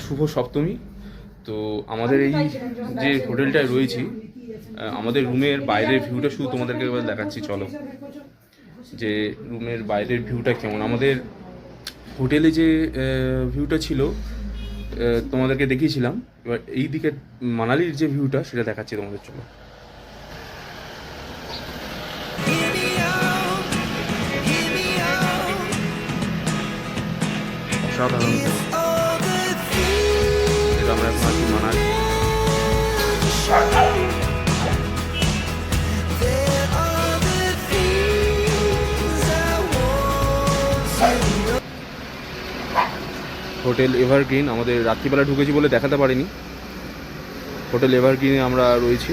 শুভ সপ্তমী। তো আমাদের এই যে হোটেলটায় রয়েছি, আমাদের রুমের বাইরের ভিউটা শুধু তোমাদেরকে এবার দেখাচ্ছি। চলো, যে রুমের বাইরের ভিউটা কেমন। আমাদের হোটেলে যে ভিউটা ছিল তোমাদেরকে দেখিয়েছিলাম, এবার এই দিকে মানালির যে ভিউটা সেটা দেখাচ্ছি তোমাদের। চলো, অসাধারণ। আমরা এখন আছি মানালি। হোটেল এভারগ্রিন, আমাদের রাত্রিবেলা ঢুকেছি বলে দেখাতে পারিনি। হোটেল এভারগ্রিনে আমরা রয়েছি।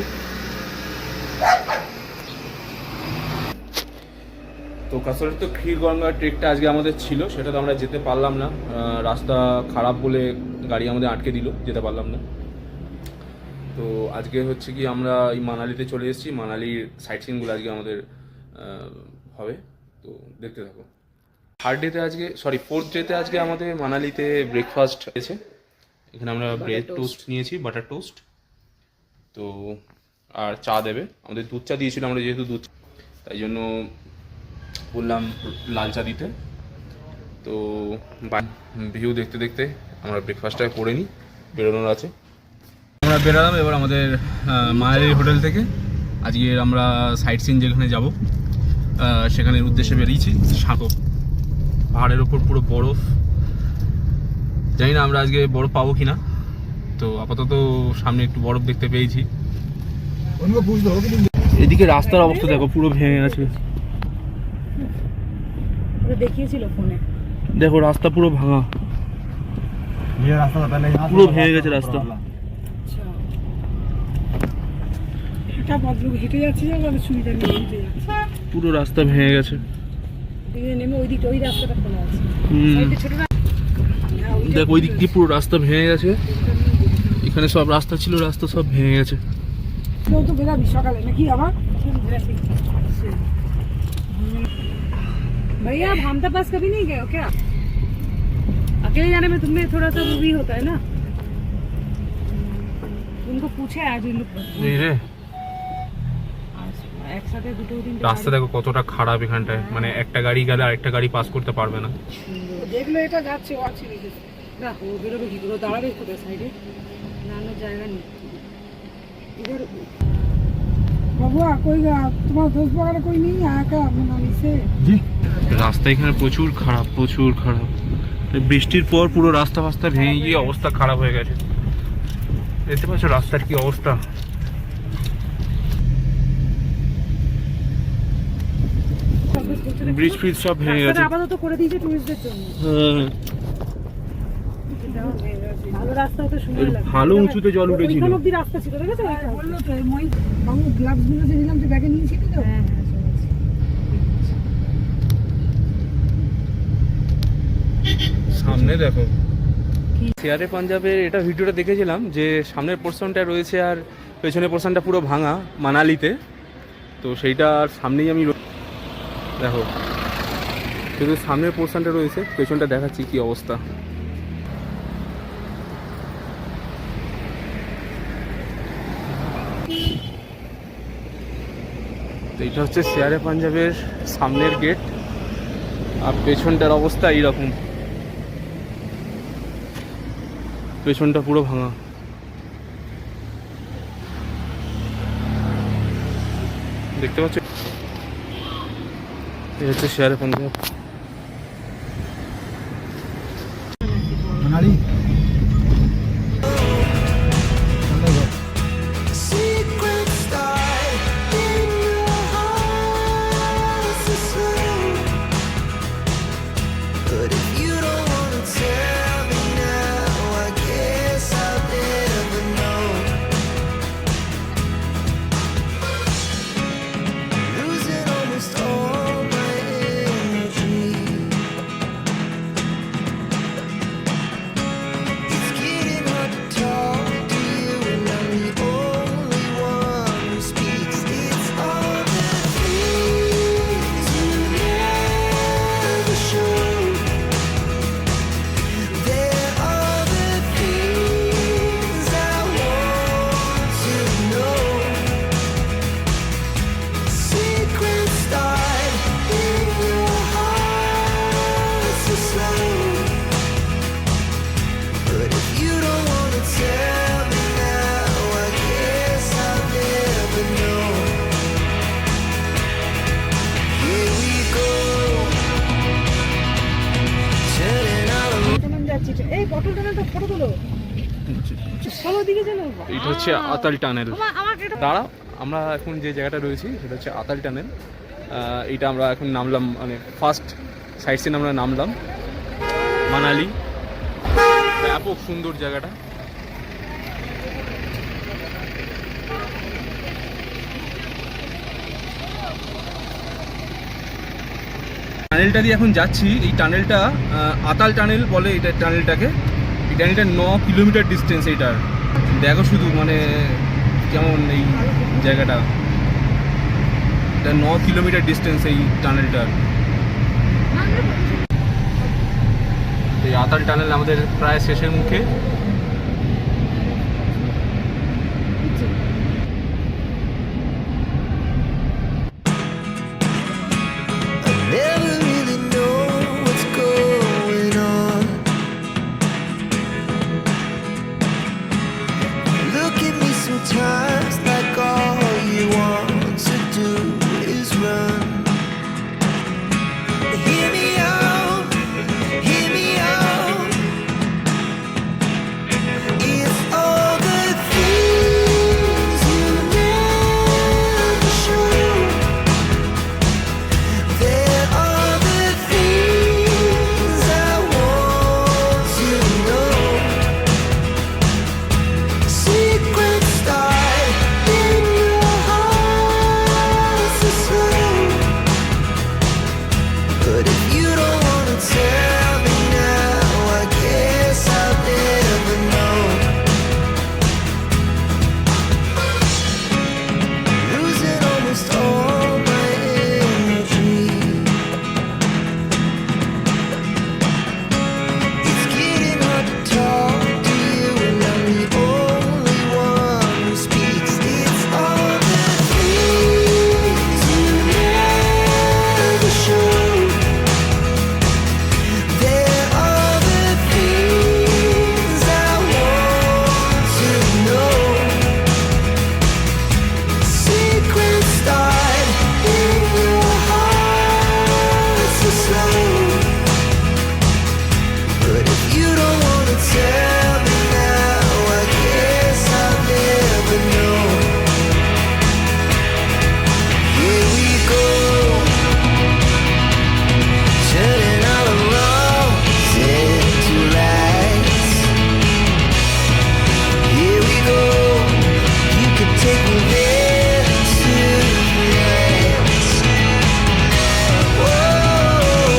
তো কাসরের তো ক্ষীরগঙ্গা ট্রেকটা আজকে আমাদের ছিল, সেটা তো আমরা যেতে পারলাম না, রাস্তা খারাপ বলে গাড়ি আমাদের আটকে দিল, যেতে পারলাম না। তো আজকে হচ্ছে কি আমরা এই মানালিতে চলে এসেছি। মানালির সাইট সিনগুলো আজকে আমাদের হবে, তো দেখতে থাকো। ফোর্থ ডেতে আজকে আমাদের মানালিতে ব্রেকফাস্ট হয়েছে। এখানে আমরা ব্রেড টোস্ট নিয়েছি, বাটার টোস্ট, তো আর চা দেবে। আমাদের দুধ চা দিয়েছিল, আমরা যেহেতু দুধ, তাই জন্য বললাম লাল চা দিতে। তো ভিউ দেখতে দেখতে আমরা ব্রেকফাস্টটা করে নিই, বেরোনোর আছে। আমরা বেরোলাম এবার আমাদের মানালির হোটেল থেকে। আজকে আমরা সাইট সিন যেখানে যাব সেখানের উদ্দেশ্যে বেরিয়েছি। সাঁকো পাহাড়ের ওপর পুরো বরফ, জানি না আমরা আজকে বরফ পাবো কিনা। তো আপাতত সামনে একটু বরফ দেখতে পেয়েছি। এদিকে রাস্তার অবস্থা দেখো, পুরো ভেঙে গেছে। দেখিয়েছিল ফোনে, দেখো রাস্তা পুরো ভাঙা, পুরো ভেঙে গেছে রাস্তা। হেঁটে যাচ্ছে, সুবিধা নেই, হেঁটে যাচ্ছে, পুরো রাস্তা ভেঙে গেছে। নেমে ওই দিকটা, ওই রাস্তাটা খোলা আছে। দেখো ওই দিক দিয়ে পুরো রাস্তা ভেঙে গেছে। এখানে সব রাস্তা ছিল, রাস্তা সব ভেঙে গেছে। তো বেরাবি সকালে নাকি আবার? भैया आप हमदा पास कभी नहीं गए हो क्या? अकेले जाने में तुम्हें थोड़ा सा वो भी होता है ना। उनको पूछे आज इन लोग রে একসাথে দুটো দিন রাস্তা দেখো কতটা খারাপ এখানটায়, মানে একটা গাড়ি গেলে আরেকটা গাড়ি পাস করতে পারবে না। দেখলো এটা যাচ্ছে, ও আছে না, ও বেরোবে কি করে, দাঁড়াবে কোথায় সাইডে, দাঁড়ানোর জায়গা নেই। इधर বাবুয়া কই গা, তোমার দোস্ত বাগানে কই নেই আয়া কা মনালি সে জি। রাস্তা এখানে প্রচুর খারাপ, প্রচুর খারাপ। বৃষ্টির পর পুরো রাস্তা ফাস্তা ভেঙে গিয়ে অবস্থা খারাপ হয়ে গেছে। দেখতে পাচ্ছ রাস্তার কি অবস্থা। ব্রিজ ফ্রিজ সব ভেঙে গেছে। আপাতত করে দিয়েছে টুরিস্টদের জন্য। ভালো রাস্তা হতে সময় লাগে, ভালো উঁচুতে জল উঠেছিল। ওইখান অবধি রাস্তা ছিল, দেখেছো? বললো তো মই বাবু গ্লাভস গুলো যে নিলাম, তুই ব্যাগে নিয়েছিলি তো? হ্যাঁ হ্যাঁ, সামনে দেখো শেয়ারে পাঞ্জাবের এটা ভিডিওটা দেখেছিলাম, যে সামনের পোর্শনটা রয়েছে আর পেছনের পোর্শনটা পুরো ভাঙা মানালিতে। তো সেইটা আর সামনেই আমি দেখো, শুধু সামনের পোর্শনটা রয়েছে, পেছনটা দেখাচ্ছি কি অবস্থা। তো এটা হচ্ছে শেয়ারে পাঞ্জাবের সামনের গেট, আর পেছনটার অবস্থা এইরকম, পেছনটা পুরো ভাঙা। দেখতে পাচ্ছ, এই হচ্ছে শেয়ারে পাঞ্জাব মানালি। টানেলটা ফটো তুলো চলো দিকে চলো এটা হচ্ছে আতাল টানেল। আমাকে এটা দাঁড়া, আমরা এখন যে জায়গাটা রয়েছি সেটা হচ্ছে আতাল টানেল। এটা আমরা এখন নামলাম, মানে ফার্স্ট সাইট সিন আমরা নামলাম মানালি। ব্যাপক সুন্দর জায়গাটা। টানেলটা দিয়ে এখন যাচ্ছি। এই টানেলটা আতাল টানেল বলে এটা টানেলটাকে। এই টানেলটা 9 কিলোমিটার ডিস্টেন্স। এইটার দেখো শুধু মানে কেমন এই জায়গাটা। এটা 9 কিলোমিটার ডিস্টেন্স এই টানেলটার। এই আতাল টানেল আমাদের প্রায় শেষের মুখে। Never really know what's going on. Look at me sometimes like all you want to do is run. Hear me out, hear me out. It's all the things you never show. There are the things I want to know. Secrets start in your heart so slow. But if you don't wanna tell me now, I guess I'll never know. Losing almost all my energy. It's getting hard to talk to you, and I'm the only one who speaks. It's all the things you never show. There are the things I want to know. Secrets start in your heart so slow. But if you don't wanna tell me now, I guess I'll never know. Here we go, turning all the wrongs into rights. Here we go, you can take me there tonight. Whoa,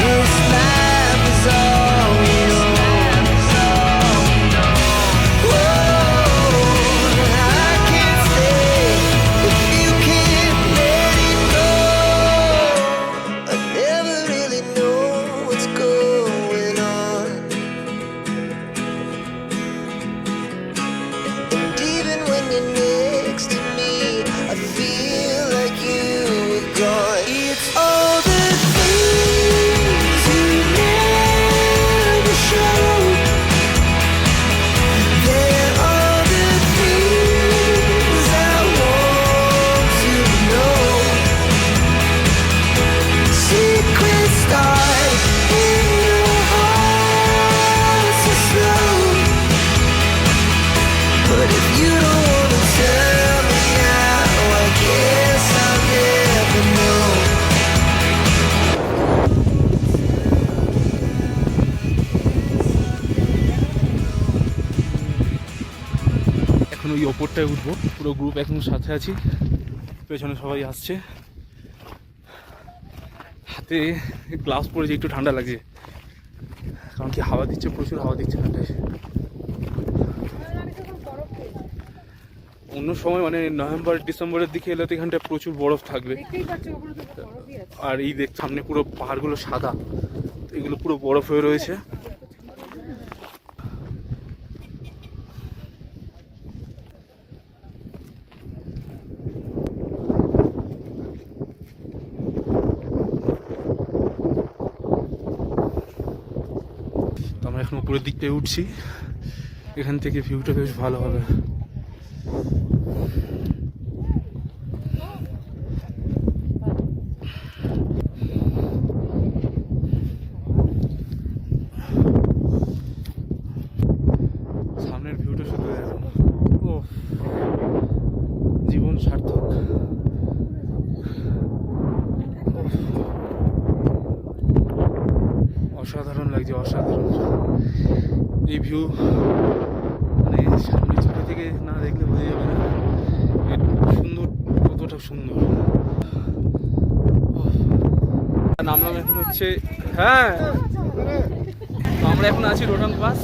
this life is all we know. Whoa, I can't stay if you can't let it go. I never really know what's going on. And even when you're next to me, I feel like you were gone. It's all the things you never show. There are the things I want to know. Secrets start in your heart so slow. But if you don't wanna tell me now, I guess I'll never know. এখন ওই ওপরটায় উঠবো। পুরো group এখন সাথে আছি, পেছনে সবাই আসছে। হাতে গ্লাভস পরেছে, একটু ঠান্ডা লাগে কারণ কি হাওয়া দিচ্ছে, প্রচুর হাওয়া দিচ্ছে হাতে। অন্য সময় মানে নভেম্বর ডিসেম্বরের দিকে এলে তো এখানটা প্রচুর বরফ থাকবে। দেখতেই পাচ্ছ ওপরে তো বরফই আছে। আর এই দেখ সামনে পুরো পাহাড়গুলো সাদা, এগুলো পুরো বরফ হয়ে রয়েছে। তো আমরা এখন উপরের দিকটায় উঠছি, এখান থেকে ভিউটা বেশ ভালো হবে। জীবন সার্থক। অসাধারণ লাগছে, অসাধারণ। এই ভিউ মানে সামনে চোখে থেকে না দেখলে বোঝা যাবে না সুন্দর, কতটা সুন্দর। নামলাম এখন হচ্ছে, হ্যাঁ আমরা এখন আছি রোটাং পাস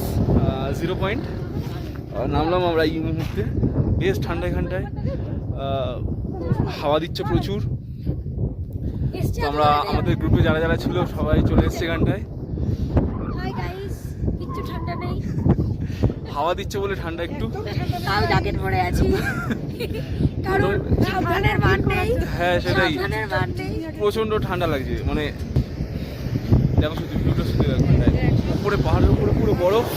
0 পয়েন্ট। নামলাম আমরা এই মুহূর্তে। বেশ ঠান্ডা এখানটায়, হাওয়া দিচ্ছে প্রচুর। তো আমরা আমাদের গ্রুপে যারা যারা ছিল সবাই চলে এসছে এখানটায়। হাই গাইস, কিচ্ছু ঠান্ডা নেই, হাওয়া দিচ্ছে বলে ঠান্ডা একটু। তাও জ্যাকেট পরে আছি কারণ সাবধানের মান নেই। হ্যাঁ সেটাই, সাবধানের মান নেই। প্রচন্ড ঠান্ডা লাগছে। মানে দেখো শুধু ভিউটা শুধু দেখো, উপরে পাহাড়ের উপরে পুরো বরফ।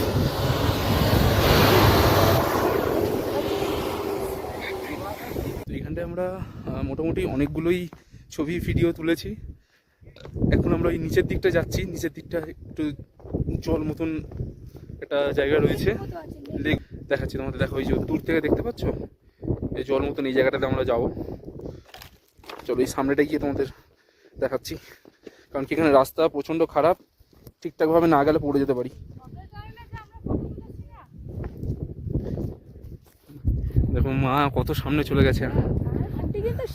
তো এখানটায় আমরা মোটামুটি অনেকগুলোই ছবি ভিডিও তুলেছি। এখন আমরা ওই নিচের দিকটা যাচ্ছি। নিচের দিকটা একটু জল মতন একটা জায়গা রয়েছে, লেক দেখাচ্ছি তোমাদের। দেখো ওই যে দূর থেকে দেখতে পাচ্ছ এই জল মতন, এই জায়গাটাতে আমরা যাবো। চলো এই সামনেটা গিয়ে তোমাদের দেখাচ্ছি, কারণ কি এখানে রাস্তা প্রচণ্ড খারাপ, ঠিকঠাকভাবে না গেলে পড়ে যেতে পারি। দেখো মা কত সামনে চলে গেছে। আন্টি কিন্তু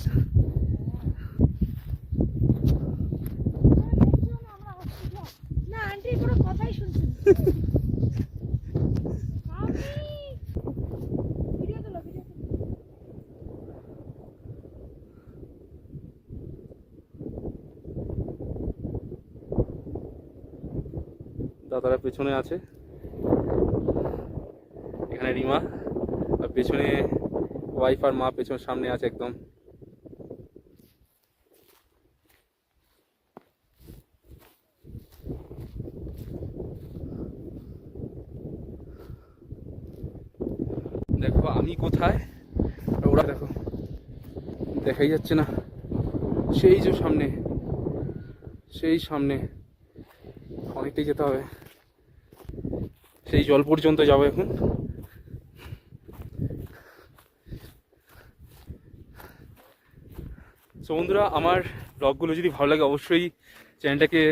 না, আন্টি কোনো কথাই শুনছে না। ভিডিও তোলো, ভিডিও তোলো। দাদারা পেছনে আছে, এখানে রিমা, আর পেছনে ওয়াইফ আর মা পেছনে সামনে আছে একদম। দেখো আমি কোথায়, আর ওরা দেখো দেখাই যাচ্ছে না। সেই যে সামনে, সেই সামনে অনেকটাই যেতে হবে, সেই জল পর্যন্ত যাবো এখন। সো বন্ধুরা, আমার ব্লগগুলো যদি ভালো লাগে অবশ্যই চ্যানেলটাকে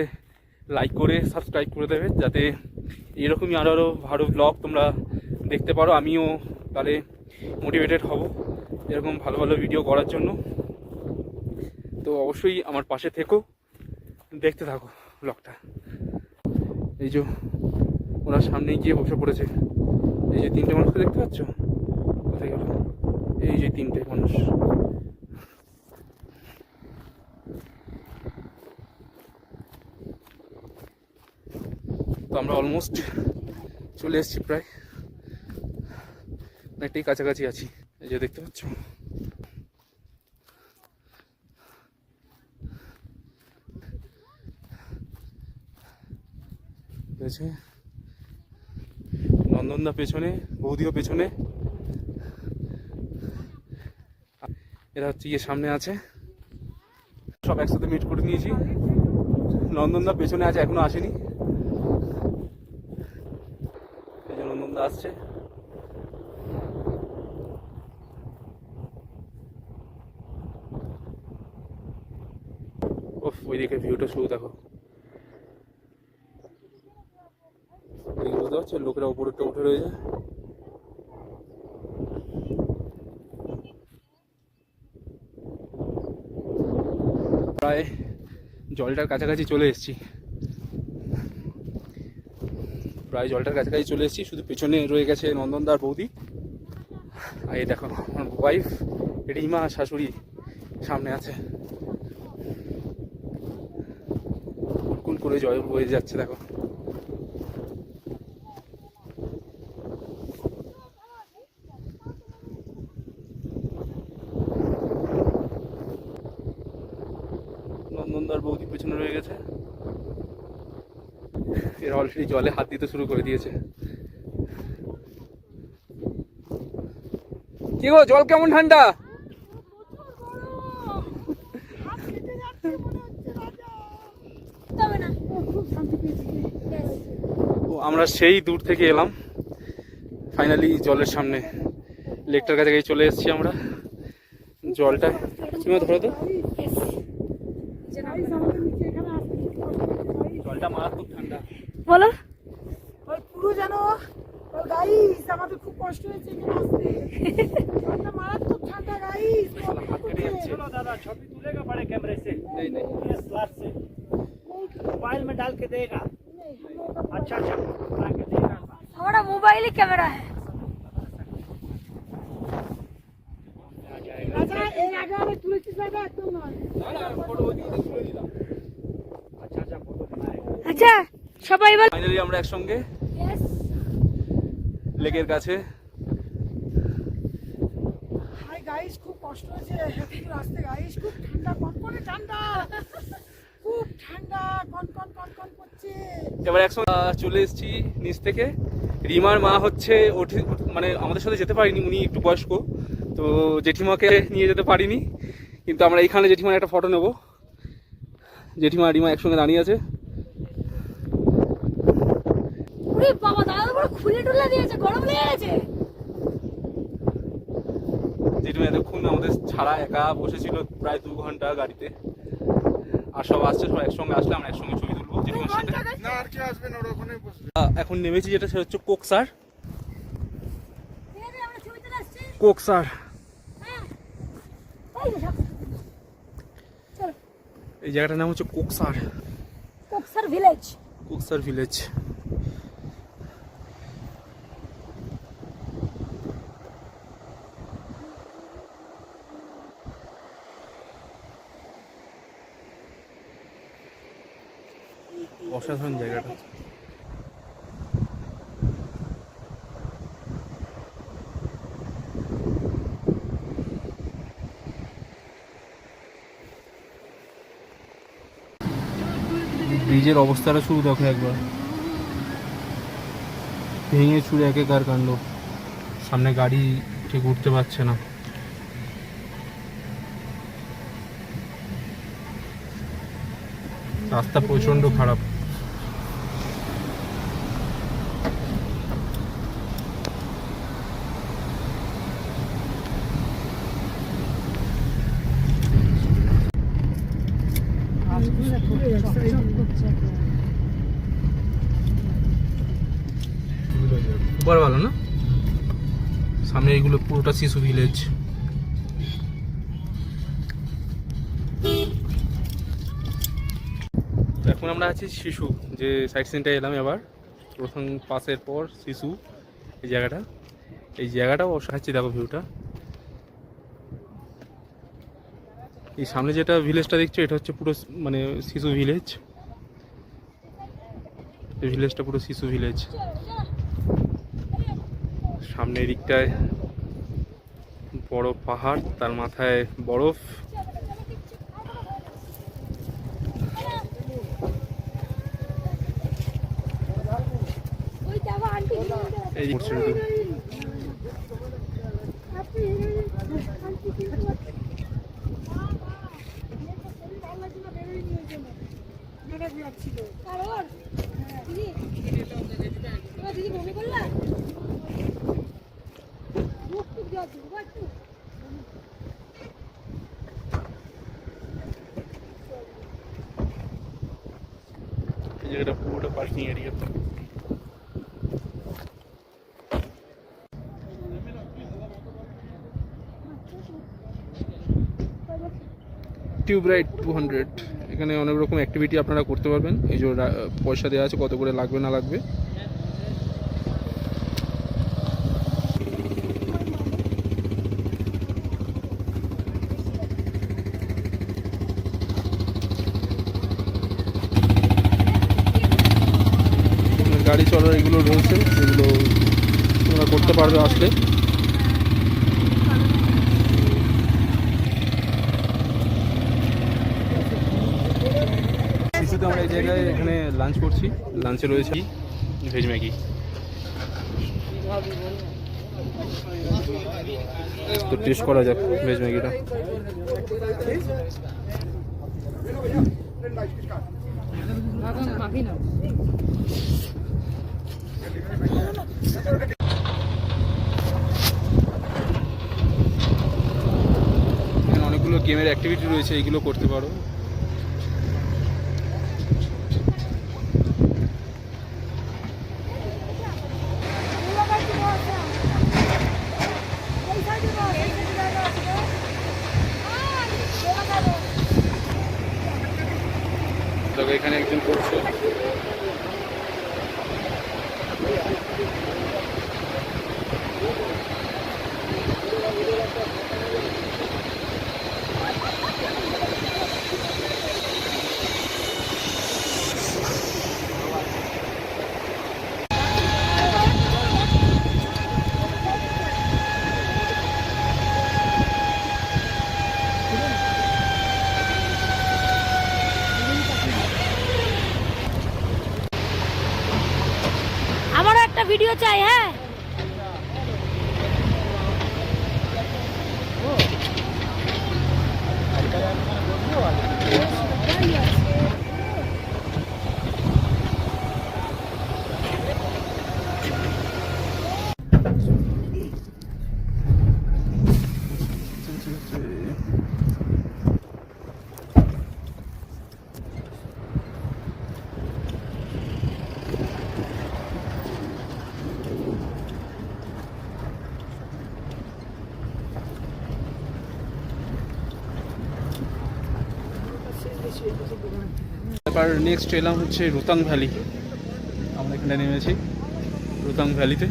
লাইক করে সাবস্ক্রাইব করে দেবে, যাতে এরকমই আরও ভালো ব্লগ তোমরা দেখতে পারো। আমিও তাহলে মোটিভেটেড হব এরকম ভালো ভালো ভিডিও করার জন্য। তো অবশ্যই আমার পাশে থেকো, দেখতে থাকো ব্লগটা। এই যে ওরা সামনে গিয়ে বসে পড়েছে, এই যে 3টে মানুষকে দেখতে পাচ্ছ, কোথায় গেল? এই যে 3টে মানুষ। তো আমরা অলমোস্ট চলে এসেছি, প্রায় অনেকটাই কাছাকাছি আছি। এই যে দেখতে পাচ্ছ, নন্দনদা পেছনে, বৌদিও পেছনে, এরা হচ্ছে গিয়ে সামনে আছে। সব একসাথে মিট করে নিয়েছি। নন্দনদা পেছনে আছে, এখনো আসেনি। এই যে নন্দনদা আসছে। ওফ, ওইদিকে ভিউটা শুরু দেখো। বুঝতে পারছো, লোকেরা উপরেটা উঠে রয়েছে। প্রায় জলটার কাছাকাছি চলে এসেছি, প্রায় জলটার কাছাকাছি চলে এসেছি। শুধু পেছনে রয়ে গেছে নন্দনদার বৌদি, আর এই দেখো আমার ওয়াইফ রিমা শাশুড়ি সামনে আছে। কুল করে জল বয়ে যাচ্ছে দেখো। নন্দনদার বৌদি পেছনে রয়ে গেছে, এরা অলরেডি জলে হাত দিতে শুরু করে দিয়েছে। কি গো, জল কেমন ঠান্ডা? তবে না, খুব শান্তি পেয়েছি। ও আমরা সেই দূর থেকে এলাম, ফাইনালি জলের সামনে। লেকটার কাছে গিয়ে চলে এসেছি আমরা। জলটা তুমি ধরো তো, জলটা মারাত্মক ঠান্ডা। বলো ওই পুরো যেন গাইস আমাদের খুব কষ্ট হয়েছে এখানে আসতে। ঠান্ডা মারাত্মক ঠান্ডা গাইস। হাত কেটে যাচ্ছে। दादा छवि तुलेगा बड़े कैमरे से नहीं नहीं ये फ्लैश से मोबाइल में डाल के देगा अच्छा बना के देगा हमारा मोबाइल ही कैमरा है। আচ্ছা এই আগে আমি তুলেছি জায়গা একদম নয়। अच्छा फोटो बनाएगा अच्छा সবাই বল ফাইনালি আমরা একসঙ্গে লেকের কাছে। হাই গাইস খুব কষ্ট হয়েছে এতদূর আসতে গাইস। খুব ঠান্ডা কনকনে ঠান্ডা, খুব ঠান্ডা কনকন করছে। এবার একসঙ্গে চলে এসেছি নিচ থেকে। রিমার মা হচ্ছে মানে আমাদের সাথে যেতে পারিনি, উনি একটু বয়স্ক, তো জেঠিমাকে নিয়ে যেতে পারিনি। কিন্তু আমরা এইখানে জেঠিমার একটা ফটো নেব। জেঠিমা রিমা একসঙ্গে দাঁড়িয়ে আছে। ওরে বাবা দাদা বড় খুলে টুলে দিয়েছে, গরম লেগে গেছে। জেঠিমা এতক্ষণ আমাদের ছাড়া একা বসেছিল প্রায় 2 ঘন্টা গাড়িতে। আর সব আসছে, সব একসঙ্গে আসলে আমরা একসঙ্গে ছবি তুলবো জেঠিমার সাথে। এখন নেমেছি যেটা সেটা হচ্ছে কোকসার। আমরা ছবি তুলে আসছি। কোকসার এই যে সব এই জায়গাটার নাম হচ্ছে কোকসার। কক্সার ভিলেজ। কোকসার ভিলেজ। অসাধারণ জায়গাটা। ব্রিজের অবস্থাটা শুরু দেখো একবার, ভেঙে চুরে একেকার কাণ্ড। সামনে গাড়ি ঠিক উঠতে পারছে না। রাস্তা প্রচন্ড খারাপ। উপর ভালো না, সামনে এইগুলো পুরোটা শিশু ভিলেজ। এখন আমরা আছি শিশু যে সাইট সিনটা এলাম। এবার প্রথম পাসের পর শিশু এই জায়গাটাও অসাহায্য। দেখো ভিউটা। এই সামনে যেটা ভিলেজটা দেখছো এটা হচ্ছে পুরো মানে শিশু ভিলেজ। এই ভিলেজটা পুরো শিশু ভিলেজ। সামনের দিকটায় বড় পাহাড়, তার মাথায় বরফ। ওই যাবা আন্টি এই কারণ দিদি তোমার দিদি বমি করলা মুখ টুক দেওয়া দিব একটু। এই জায়গাটা পুরোটা পার্কিং এরিয়া। Tube ride 200। এখানে অনেক রকম অ্যাক্টিভিটি আপনারা করতে পারবেন। এই যে পয়সা দেওয়া আছে কত করে লাগবে না লাগবে। গাড়ি চলার এগুলো রয়েছে, এগুলো তোমরা করতে পারবে আসলে। শিশুতে আমরা এই জায়গায় এখানে লাঞ্চ করছি। লাঞ্চে রয়েছে ভেজ ম্যাগি। তো টেস্ট করা যাক ভেজ ম্যাগিটা। গেমের অ্যাক্টিভিটি রয়েছে, এইগুলো করতে পারো। তবে এখানে একজন করছে। আমারও একটা ভিডিও চাই। হ্যাঁ, এবার নেক্সট এলাম হচ্ছে রোতাং ভ্যালি। আমরা এখানে নেমেছি রোতাং ভ্যালিতে।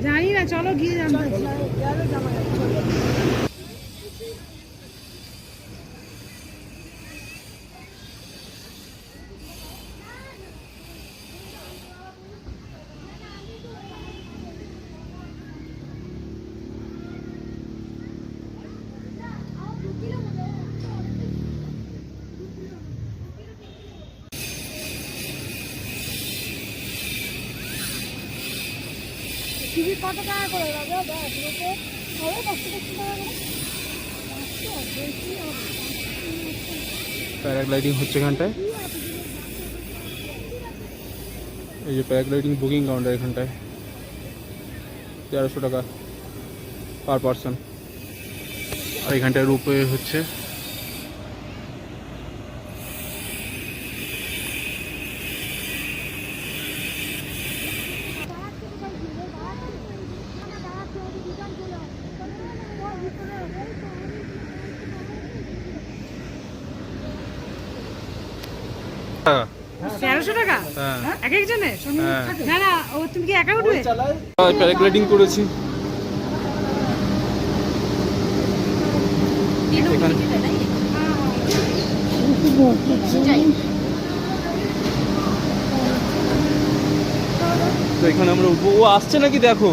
জানি না, চলো গিয়ে জানতে। টিকিট কত টাকা করে দাদা? 10 রুপে হবে, 10 টাকা করে। প্যারাগ্লাইডিং হচ্ছে এখানটায়। এই যে প্যারাগ্লাইডিং বুকিং কাউন্টার এখানটায় 1300 টাকা পার পারসন। আর এখানটায় রোপওয়ে হচ্ছে। টাকা হ্যাঁ, এক একজনে? হ্যাঁ। না না, ও তুমি কি একা উঠবে? প্যারাগ্লাইডিং করেছি এখানে। তো এখানে আমরা উঠবো। ও আসছে নাকি দেখো।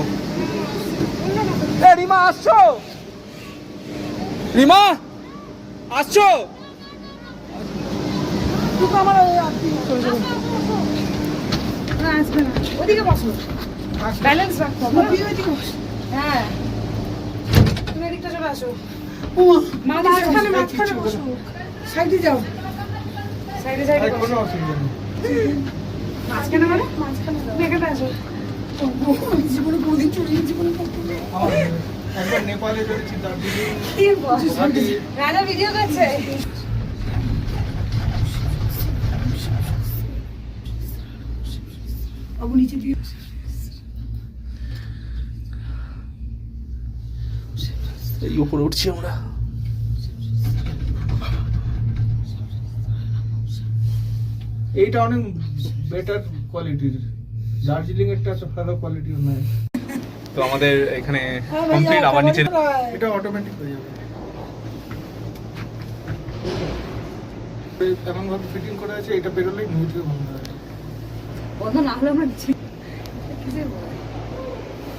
এ রিমা আসছো? রিমা আসছো? না, আসবে না। ওদিকে বসো, ব্যালেন্স রাখো। হ্যাঁ, তুমি এদিকটা চলে আসো। মাঝখানে মাঝখানে বসো, সাইডে যাও, সাইডে সাইডে কোনো অসুবিধা নেই। মাঝখানে মানে মাঝখানে তুমি এখানে আসো। জীবনে কোনদিন চুরি জীবনে একবার নেপালে করেছি, রাজা ভিডিও করছে। বাবু নিচে দিয়ে এই উপরে উঠছি আমরা। এইটা অনেক বেটার কোয়ালিটির, দার্জিলিং একটা ভালো কোয়ালিটির নয়। তো আমাদের এখানে কমপ্লিট। আবার নিচে এটা অটোমেটিক হয়ে যাবে, এমন ভাবে ফিটিং করা আছে, এটা বেরোলেই মুখ থেকে বন্ধ হয়। বন্ধ না হলে আমরা নিচে।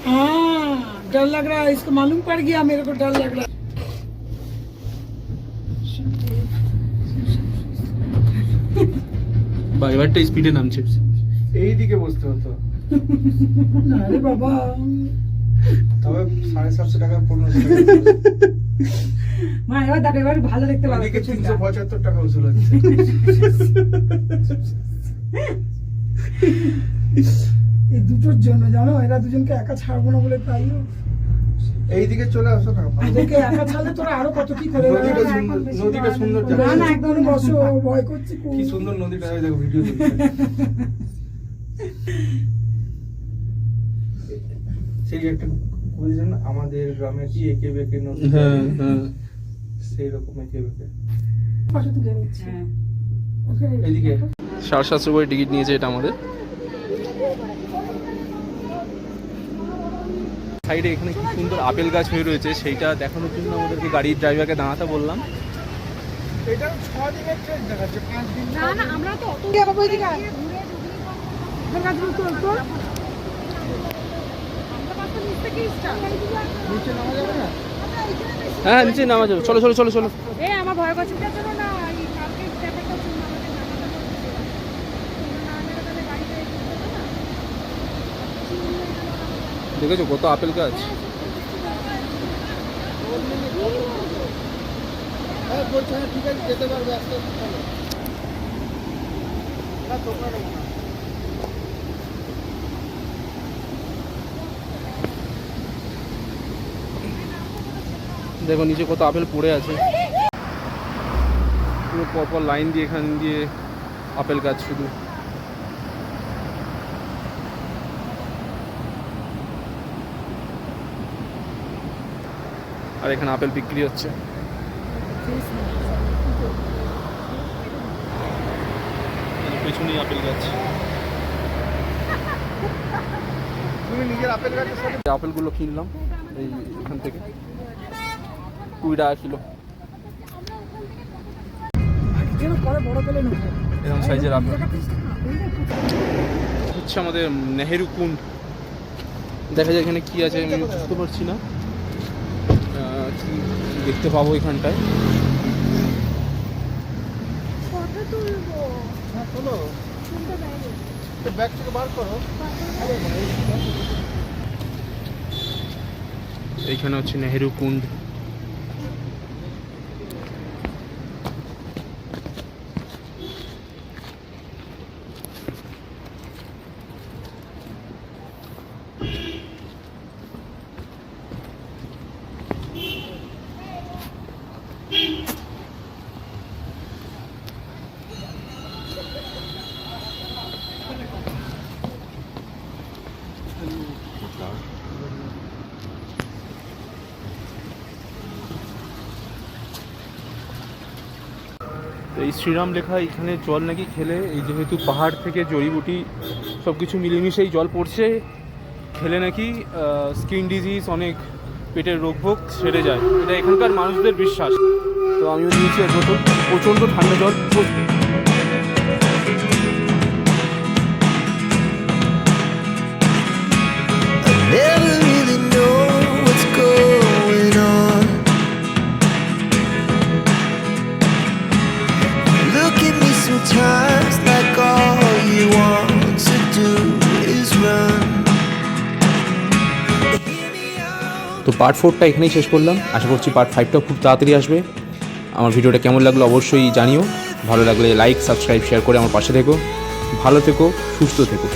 हाँ, डर लग रहा है, इसको मालूम पड़ गया, मेरे को डर लग रहा है। এবারটা স্পিডে নামছে। এই দিকে বসতে হতো। আরে বাবা, তবে 750 টাকা 1500 মা এবার দেখো, এবার ভালো দেখতে পাবে। এদিকে 375 টাকা উসুল হচ্ছে। এই দুটোর জন্য জানো, এরা দুজনকে একা ছাড়বো না বলে তাই এইদিকে চলে আসো না, ওদেরকে একা ছাড়লে তোরা আরো কত কি করে নদীটা সুন্দর, নদীটা সুন্দর না না একদম বসো, ভয় করছি খুব। কি সুন্দর নদীটা, ওই দেখো ভিডিও সেই একটা বুঝছেন আমাদের গ্রামে কি একে বেঁকে নদী, হ্যাঁ হ্যাঁ সেই রকম একে বেঁকে। ফটো তুলে নিচ্ছি। ওকে এদিকে 750 করে টিকিট নিয়েছে এটা আমাদের। সাইডে এখানে কি সুন্দর আপেল গাছ হয়ে রয়েছে, সেইটা দেখানোর জন্য আমাদেরকে গাড়ির ড্রাইভারকে দাঁড়াতে বললাম। এটা 6 দিনের ট্রেন দেখাচ্ছে, 5 দিন না না আমরা তো অত কি বাবা এদিকে আয়। তোর কাছে তোর নিচে নামা যাবে না। হ্যাঁ নিচে নামা যাবে, চলো চলো চলো চলো। এ আমার ভয় করছে না, চলো না এই কালকে ব্যাপারটা শুনলাম আমাদের জানাটা দেখেছো কত আপেল গাছ। হ্যাঁ বলছে হ্যাঁ ঠিক আছে যেতে পারবে, আস্তে আস্তে চলো। না তোমরা নেই না। দেখো নিচে কত আপেল পড়ে আছে, পুরো পরপর লাইন দিয়ে এখান দিয়ে আপেল গাছ শুধু। আর এখানে আপেল বিক্রি হচ্ছে। পেছনেই আপেল গাছ। তুমি নিজের আপেল গাছের সাথে আপেলগুলো কিনলাম এই এখান থেকে 20 টাকা কিলো। যেন পরে বড় পেলে না এরকম সাইজের আপেল হচ্ছে আমাদের নেহেরু কুন্ড। দেখা যায় এখানে কি আছে আমি বুঝতে পারছি না, কি দেখতে পাবো এখানটায়। ফটো তুলবো। হ্যাঁ চলো, ব্যাগ থেকে বার করো। এইখানে হচ্ছে নেহেরু কুন্ড। এই শ্রীরাম লেখা এখানে জল নাকি খেলে, এই যেহেতু পাহাড় থেকে জড়িবুটি সব কিছু মিলেমিশেই জল পড়ছে, খেলে নাকি স্কিন ডিজিজ, অনেক পেটের রোগ ভোগ সেরে যায়, এটা এখানকার মানুষদের বিশ্বাস। তো আমিও নিয়েছি এক বোতল, প্রচণ্ড ঠান্ডা জল। Never really know what's going on. Look at me sometimes like all you want to do is run. Hear me out. তো পার্ট 4টা এখানেই শেষ করলাম, আশা করছি পার্ট 5টাও খুব তাড়াতাড়ি আসবে। আমার ভিডিওটা কেমন লাগলো অবশ্যই জানিও, ভালো লাগলে লাইক সাবস্ক্রাইব শেয়ার করে আমার পাশে থেকো, ভালো থেকো, সুস্থ থেকো।